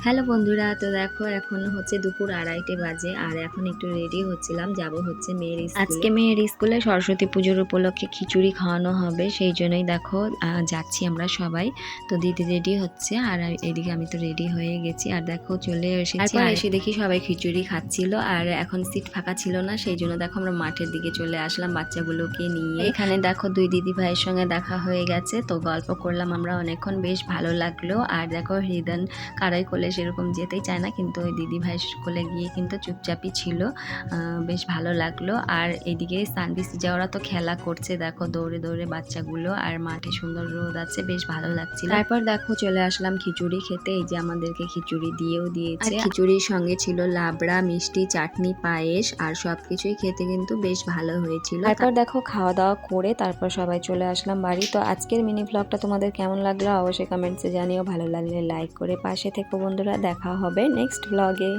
Hello বন্ধুরা, তো দেখো এখন হচ্ছে দুপুর 2:30 বাজে আর এখন একটু রেডি হচ্ছিলাম, যাব হচ্ছে মেয়ের স্কুলে। আজকে মেয়ের স্কুলে সরস্বতী পুজোর উপলক্ষে খিচুড়ি খাওয়ানো হবে, সেই জন্যই দেখো যাচ্ছি আমরা সবাই। তো দিদি রেডি হচ্ছে আর এদিকে আমি তো রেডি হয়ে গেছি আর দেখো চলে এসেছি। তারপর এসে দেখি সবাই খিচুড়ি খাচ্ছিল আর এখন সিট ফাঁকা ছিল না, সেই জন্য দেখো আমরা মাঠের দিকে চলে আসলাম বাচ্চাগুলোকে নিয়ে। এখানে দেখো দুই দিদি ভাইয়ের সঙ্গে দেখা হয়ে গেছে, তো গল্প করলাম আমরা অনেকক্ষণ, বেশ ভালো লাগলো। আর দেখো হৃদন কারাই কোলে সেরকম যেতেই চায় না, কিন্তু ওই দিদি ভাই কোলে গিয়ে কিন্তু চুপচাপই ছিল, বেশ ভালো লাগলো। আর এদিকে সানবিসি যাওয়ারা তো খেলা করছে দেখো দৌড়ে দৌড়ে বাচ্চাগুলো, আর মাঠে সুন্দর রোদ আছে, বেশ ভালো লাগছিল। তারপর দেখো চলে আসলাম খিচুড়ি খেতে, এই যে আমাদেরকে খিচুড়ি দিয়েও দিয়েছে। খিচুড়ির সঙ্গে ছিল লাবড়া, মিষ্টি, চাটনি, পায়েস আর সবকিছুই খেতে কিন্তু বেশ ভালো হয়েছিল। তারপর দেখো খাওয়া দাওয়া করে তারপর সবাই চলে আসলাম বাড়ি। তো আজকের মিনি ব্লগটা তোমাদের কেমন লাগলো অবশ্যই কমেন্টসে জানিও, ভালো লাগলে লাইক করে পাশে থেকো বন্ধুরা। দেখা হবে নেক্সট ব্লগে।